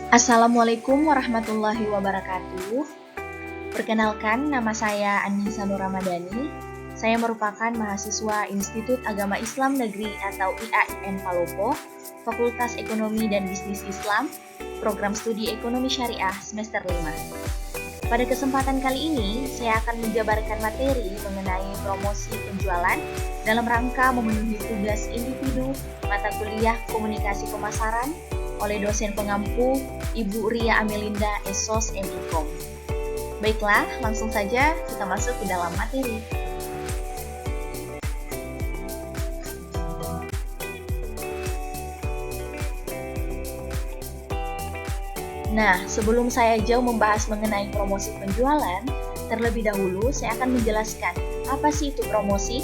Assalamualaikum warahmatullahi wabarakatuh. Perkenalkan, nama saya Anissa Nur Ramadhani. Saya merupakan mahasiswa Institut Agama Islam Negeri atau IAIN Palopo, Fakultas Ekonomi dan Bisnis Islam, Program Studi Ekonomi Syariah semester 5. Pada kesempatan kali ini, saya akan menjabarkan materi mengenai promosi penjualan dalam rangka memenuhi tugas individu mata kuliah Komunikasi Pemasaran oleh dosen pengampu Ibu Ria Amelinda Esos MIKOM. Baiklah, langsung saja kita masuk ke dalam materi. Nah, sebelum saya jauh membahas mengenai promosi penjualan, terlebih dahulu saya akan menjelaskan apa sih itu promosi.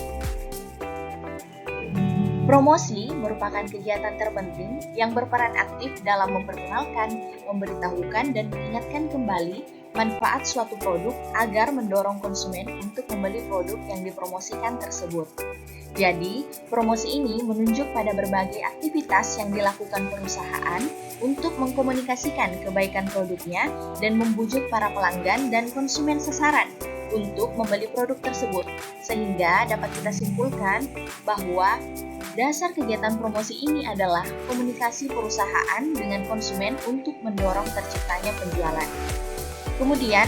Promosi merupakan kegiatan terpenting yang berperan aktif dalam memperkenalkan, memberitahukan, dan mengingatkan kembali manfaat suatu produk agar mendorong konsumen untuk membeli produk yang dipromosikan tersebut. Jadi, promosi ini menunjuk pada berbagai aktivitas yang dilakukan perusahaan untuk mengkomunikasikan kebaikan produknya dan membujuk para pelanggan dan konsumen sasaran untuk membeli produk tersebut, sehingga dapat kita simpulkan bahwa dasar kegiatan promosi ini adalah komunikasi perusahaan dengan konsumen untuk mendorong terciptanya penjualan. Kemudian,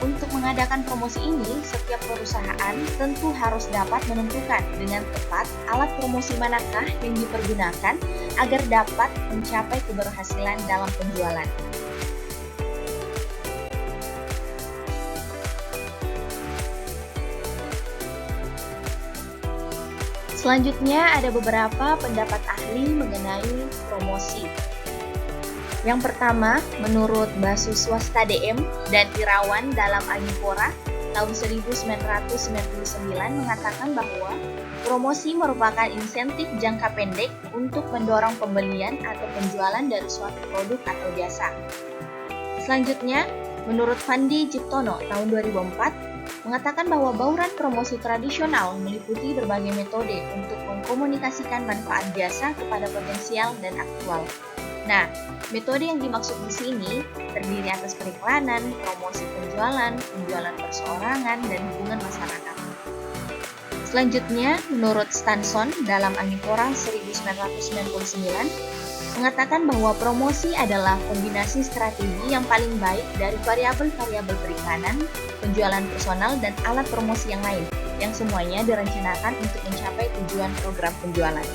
untuk mengadakan promosi ini, setiap perusahaan tentu harus dapat menentukan dengan tepat alat promosi manakah yang dipergunakan agar dapat mencapai keberhasilan dalam penjualan. Selanjutnya ada beberapa pendapat ahli mengenai promosi. Yang pertama, menurut Basu Swasta DM dan Irawan dalam Agipora tahun 1999 mengatakan bahwa promosi merupakan insentif jangka pendek untuk mendorong pembelian atau penjualan dari suatu produk atau jasa. Selanjutnya, menurut Fandi Jiptono tahun 2004 mengatakan bahwa bauran promosi tradisional meliputi berbagai metode untuk mengkomunikasikan manfaat jasa kepada potensial dan aktual. Nah, metode yang dimaksud di sini terdiri atas periklanan, promosi penjualan, penjualan perseorangan, dan hubungan masyarakat. Selanjutnya, menurut Stanson dalam Agipora 1999, mengatakan bahwa promosi adalah kombinasi strategi yang paling baik dari variabel-variabel periklanan, penjualan personal, dan alat promosi yang lain, yang semuanya direncanakan untuk mencapai tujuan program penjualan.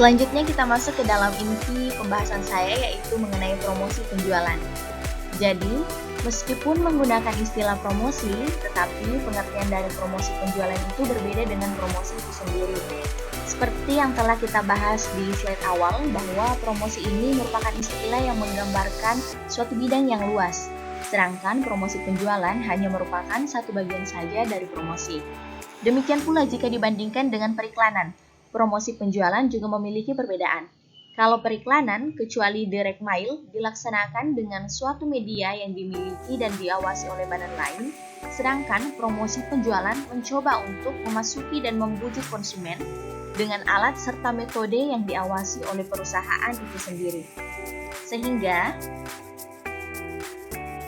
Selanjutnya kita masuk ke dalam inti pembahasan saya, yaitu mengenai promosi penjualan. Jadi, meskipun menggunakan istilah promosi, tetapi pengertian dari promosi penjualan itu berbeda dengan promosi itu sendiri. Seperti yang telah kita bahas di slide awal, bahwa promosi ini merupakan istilah yang menggambarkan suatu bidang yang luas, sedangkan promosi penjualan hanya merupakan satu bagian saja dari promosi. Demikian pula jika dibandingkan dengan periklanan, promosi penjualan juga memiliki perbedaan. Kalau periklanan, kecuali direct mail, dilaksanakan dengan suatu media yang dimiliki dan diawasi oleh badan lain, sedangkan promosi penjualan mencoba untuk memasuki dan membujuk konsumen dengan alat serta metode yang diawasi oleh perusahaan itu sendiri. Sehingga,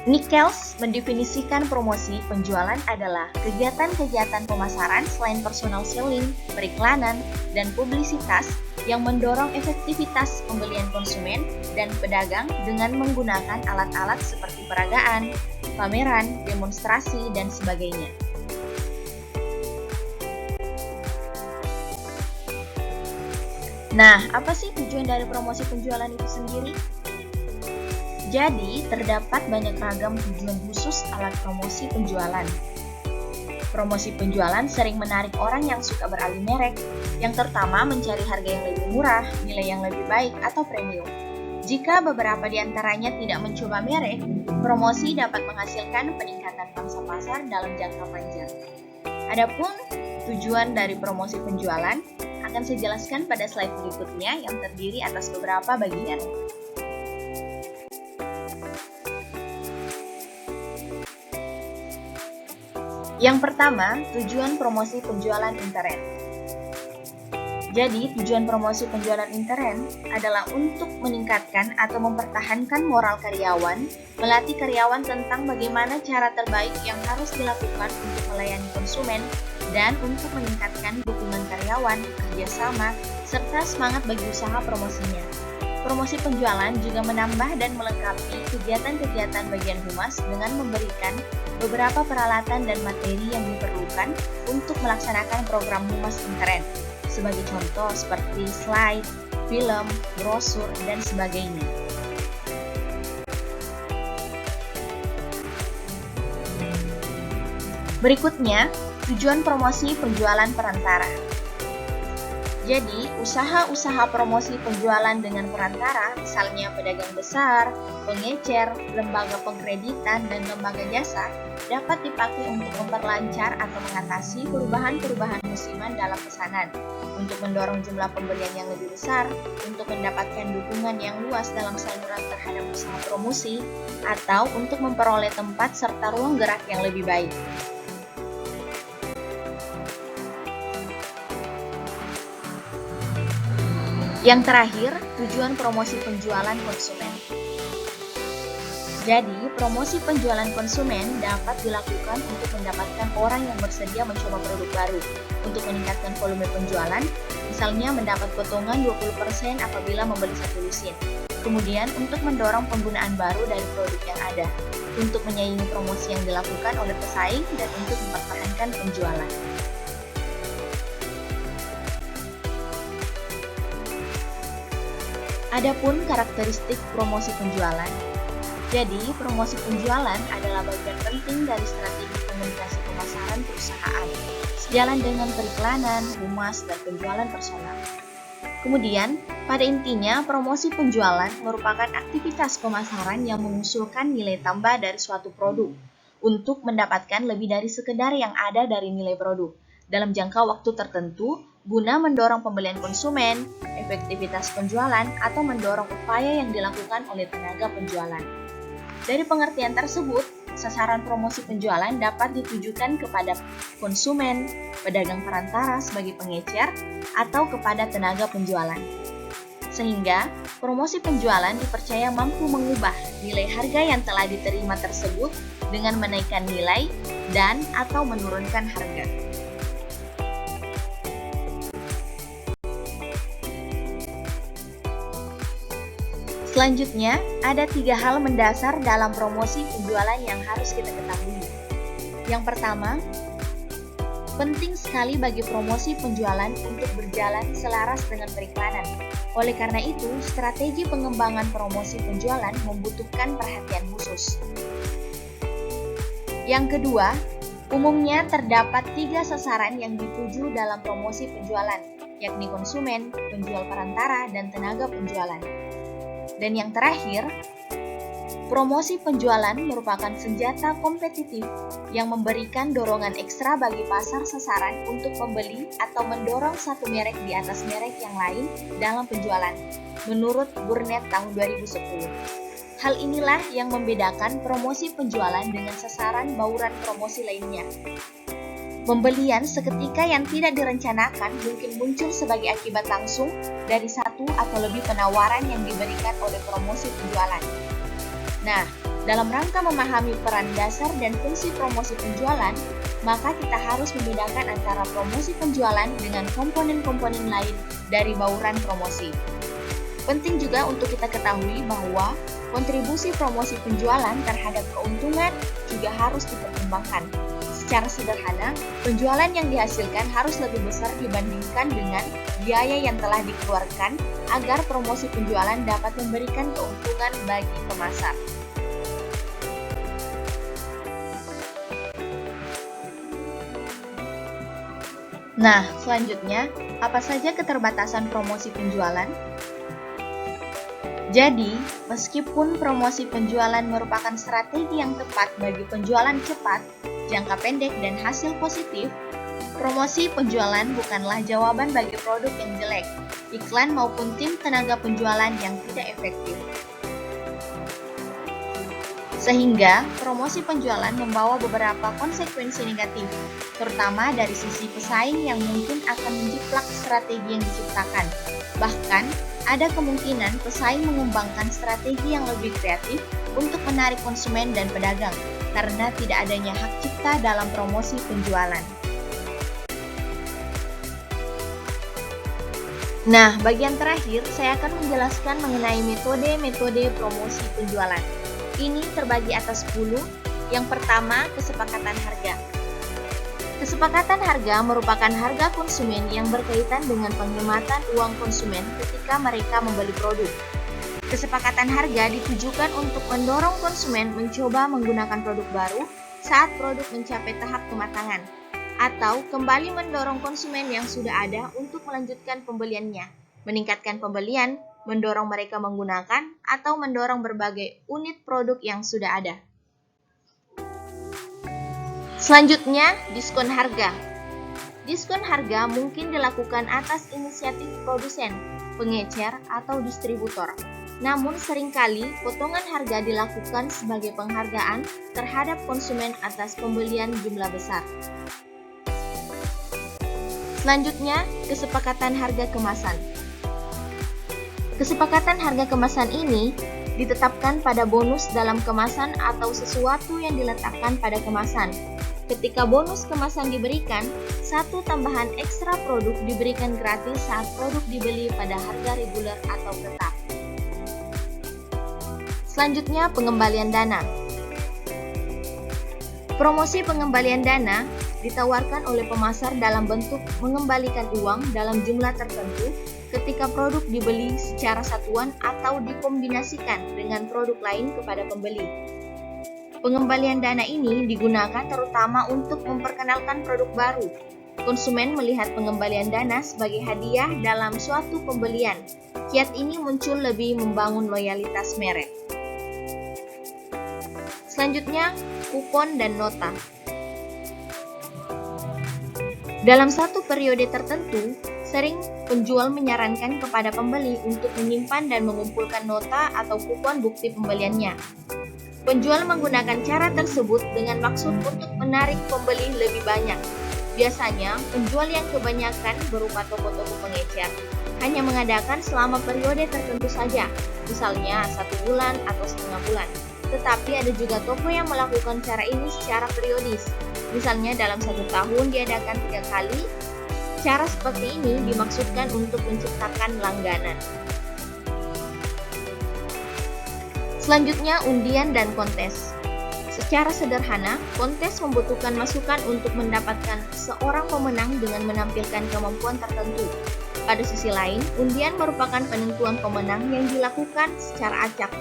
Nichols mendefinisikan promosi penjualan adalah kegiatan-kegiatan pemasaran selain personal selling, periklanan, dan publisitas yang mendorong efektivitas pembelian konsumen dan pedagang dengan menggunakan alat-alat seperti peragaan, pameran, demonstrasi, dan sebagainya. Nah, apa sih tujuan dari promosi penjualan itu sendiri? Jadi, terdapat banyak ragam tujuan khusus alat promosi penjualan. Promosi penjualan sering menarik orang yang suka beralih merek, yang terutama mencari harga yang lebih murah, nilai yang lebih baik, atau premium. Jika beberapa di antaranya tidak mencoba merek, promosi dapat menghasilkan peningkatan pangsa pasar dalam jangka panjang. Adapun tujuan dari promosi penjualan akan saya jelaskan pada slide berikutnya yang terdiri atas beberapa bagian. Yang pertama, tujuan promosi penjualan internet. Jadi, tujuan promosi penjualan intern adalah untuk meningkatkan atau mempertahankan moral karyawan, melatih karyawan tentang bagaimana cara terbaik yang harus dilakukan untuk melayani konsumen, dan untuk meningkatkan dukungan karyawan, kerjasama, serta semangat bagi usaha promosinya. Promosi penjualan juga menambah dan melengkapi kegiatan-kegiatan bagian humas dengan memberikan beberapa peralatan dan materi yang diperlukan untuk melaksanakan program humas intern. Sebagai contoh seperti slide, film, brosur, dan sebagainya. Berikutnya, tujuan promosi penjualan perantara. Jadi, usaha-usaha promosi penjualan dengan perantara, misalnya pedagang besar, pengecer, lembaga pengkreditan, dan lembaga jasa, dapat dipakai untuk memperlancar atau mengatasi perubahan-perubahan musiman dalam pesanan, untuk mendorong jumlah pembelian yang lebih besar, untuk mendapatkan dukungan yang luas dalam saluran terhadap usaha promosi, atau untuk memperoleh tempat serta ruang gerak yang lebih baik. Yang terakhir, tujuan promosi penjualan konsumen. Jadi, promosi penjualan konsumen dapat dilakukan untuk mendapatkan orang yang bersedia mencoba produk baru, untuk meningkatkan volume penjualan, misalnya mendapat potongan 20% apabila membeli satu lusin. Kemudian, untuk mendorong penggunaan baru dari produk yang ada, untuk menyaingi promosi yang dilakukan oleh pesaing, dan untuk mempertahankan penjualan. Adapun karakteristik promosi penjualan. Jadi, promosi penjualan adalah bagian penting dari strategi komunikasi pemasaran perusahaan, sejalan dengan periklanan, humas, dan penjualan personal. Kemudian, pada intinya, promosi penjualan merupakan aktivitas pemasaran yang mengusulkan nilai tambah dari suatu produk untuk mendapatkan lebih dari sekedar yang ada dari nilai produk dalam jangka waktu tertentu guna mendorong pembelian konsumen, efektivitas penjualan, atau mendorong upaya yang dilakukan oleh tenaga penjualan. Dari pengertian tersebut, sasaran promosi penjualan dapat ditujukan kepada konsumen, pedagang perantara sebagai pengecer, atau kepada tenaga penjualan. Sehingga, promosi penjualan dipercaya mampu mengubah nilai harga yang telah diterima tersebut dengan menaikkan nilai dan atau menurunkan harga. Selanjutnya, ada 3 hal mendasar dalam promosi penjualan yang harus kita ketahui. Yang pertama, penting sekali bagi promosi penjualan untuk berjalan selaras dengan periklanan. Oleh karena itu, strategi pengembangan promosi penjualan membutuhkan perhatian khusus. Yang kedua, umumnya terdapat 3 sasaran yang dituju dalam promosi penjualan, yakni konsumen, penjual perantara, dan tenaga penjualan. Dan yang terakhir, promosi penjualan merupakan senjata kompetitif yang memberikan dorongan ekstra bagi pasar sasaran untuk membeli atau mendorong satu merek di atas merek yang lain dalam penjualan, menurut Burnett tahun 2010. Hal inilah yang membedakan promosi penjualan dengan sasaran bauran promosi lainnya. Pembelian seketika yang tidak direncanakan mungkin muncul sebagai akibat langsung dari satu atau lebih penawaran yang diberikan oleh promosi penjualan. Nah, dalam rangka memahami peran dasar dan fungsi promosi penjualan, maka kita harus membedakan antara promosi penjualan dengan komponen-komponen lain dari bauran promosi. Penting juga untuk kita ketahui bahwa kontribusi promosi penjualan terhadap keuntungan juga harus dipertimbangkan. Secara sederhana, penjualan yang dihasilkan harus lebih besar dibandingkan dengan biaya yang telah dikeluarkan agar promosi penjualan dapat memberikan keuntungan bagi pemasar. Nah, selanjutnya, apa saja keterbatasan promosi penjualan? Jadi, meskipun promosi penjualan merupakan strategi yang tepat bagi penjualan cepat, jangka pendek, dan hasil positif, promosi penjualan bukanlah jawaban bagi produk yang jelek, iklan maupun tim tenaga penjualan yang tidak efektif. Sehingga promosi penjualan membawa beberapa konsekuensi negatif, terutama dari sisi pesaing yang mungkin akan menjiplak strategi yang diciptakan. Bahkan, ada kemungkinan pesaing mengembangkan strategi yang lebih kreatif untuk menarik konsumen dan pedagang, karena tidak adanya hak cipta dalam promosi penjualan. Nah, bagian terakhir saya akan menjelaskan mengenai metode-metode promosi penjualan. Ini terbagi atas 10. Yang pertama, kesepakatan harga. Kesepakatan harga merupakan harga konsumen yang berkaitan dengan penghematan uang konsumen ketika mereka membeli produk. Kesepakatan harga ditujukan untuk mendorong konsumen mencoba menggunakan produk baru saat produk mencapai tahap kematangan, atau kembali mendorong konsumen yang sudah ada untuk melanjutkan pembeliannya, meningkatkan pembelian, mendorong mereka menggunakan, atau mendorong berbagai unit produk yang sudah ada. Selanjutnya, diskon harga. Diskon harga mungkin dilakukan atas inisiatif produsen, pengecer, atau distributor. Namun seringkali potongan harga dilakukan sebagai penghargaan terhadap konsumen atas pembelian jumlah besar. Selanjutnya, kesepakatan harga kemasan. Kesepakatan harga kemasan ini ditetapkan pada bonus dalam kemasan atau sesuatu yang diletakkan pada kemasan. Ketika bonus kemasan diberikan, satu tambahan ekstra produk diberikan gratis saat produk dibeli pada harga reguler atau tetap. Selanjutnya, pengembalian dana. Promosi pengembalian dana ditawarkan oleh pemasar dalam bentuk mengembalikan uang dalam jumlah tertentu ketika produk dibeli secara satuan atau dikombinasikan dengan produk lain kepada pembeli. Pengembalian dana ini digunakan terutama untuk memperkenalkan produk baru. Konsumen melihat pengembalian dana sebagai hadiah dalam suatu pembelian. Kiat ini muncul lebih membangun loyalitas merek. Selanjutnya, kupon dan nota. Dalam satu periode tertentu, sering penjual menyarankan kepada pembeli untuk menyimpan dan mengumpulkan nota atau kupon bukti pembeliannya. Penjual menggunakan cara tersebut dengan maksud untuk menarik pembeli lebih banyak. Biasanya, penjual yang kebanyakan berupa toko-toko pengecer hanya mengadakan selama periode tertentu saja, misalnya 1 bulan atau setengah bulan. Tetapi ada juga toko yang melakukan cara ini secara periodis. Misalnya dalam 1 tahun diadakan 3 kali. Cara seperti ini dimaksudkan untuk menciptakan langganan. Selanjutnya, undian dan kontes. Secara sederhana, kontes membutuhkan masukan untuk mendapatkan seorang pemenang dengan menampilkan kemampuan tertentu. Pada sisi lain, undian merupakan penentuan pemenang yang dilakukan secara acak.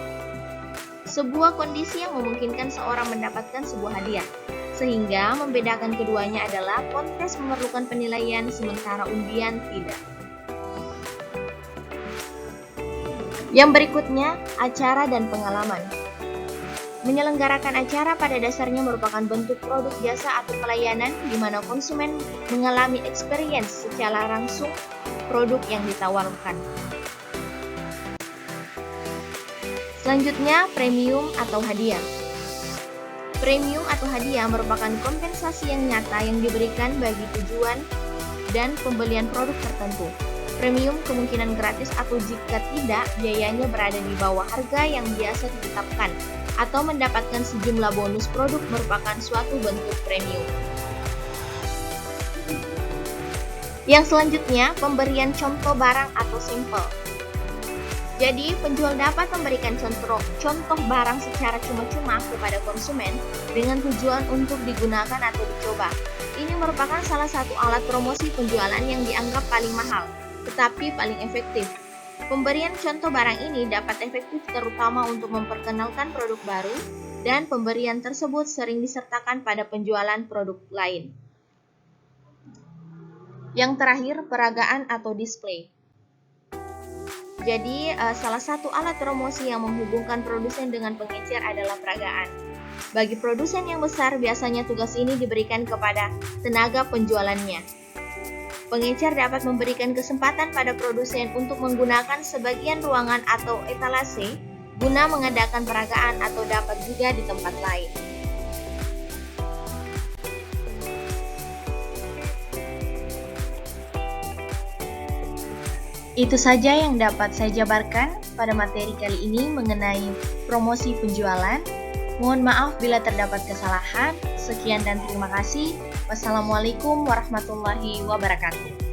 Sebuah kondisi yang memungkinkan seorang mendapatkan sebuah hadiah. Sehingga membedakan keduanya adalah kontes memerlukan penilaian sementara undian tidak. Yang berikutnya, acara dan pengalaman. Menyelenggarakan acara pada dasarnya merupakan bentuk produk jasa atau pelayanan di mana konsumen mengalami experience secara langsung produk yang ditawarkan. Selanjutnya, premium atau hadiah. Premium atau hadiah merupakan kompensasi yang nyata yang diberikan bagi tujuan dan pembelian produk tertentu. Premium kemungkinan gratis atau jika tidak, biayanya berada di bawah harga yang biasa ditetapkan, atau mendapatkan sejumlah bonus produk merupakan suatu bentuk premium. Yang selanjutnya, pemberian contoh barang atau sampel. Jadi, penjual dapat memberikan contoh barang secara cuma-cuma kepada konsumen dengan tujuan untuk digunakan atau dicoba. Ini merupakan salah satu alat promosi penjualan yang dianggap paling mahal, tetapi paling efektif. Pemberian contoh barang ini dapat efektif terutama untuk memperkenalkan produk baru, dan pemberian tersebut sering disertakan pada penjualan produk lain. Yang terakhir, peragaan atau display. Jadi, salah satu alat promosi yang menghubungkan produsen dengan pengecer adalah peragaan. Bagi produsen yang besar, biasanya tugas ini diberikan kepada tenaga penjualannya. Pengecer dapat memberikan kesempatan pada produsen untuk menggunakan sebagian ruangan atau etalase guna mengadakan peragaan atau dapat juga di tempat lain. Itu saja yang dapat saya jabarkan pada materi kali ini mengenai promosi penjualan. Mohon maaf bila terdapat kesalahan. Sekian dan terima kasih. Wassalamualaikum warahmatullahi wabarakatuh.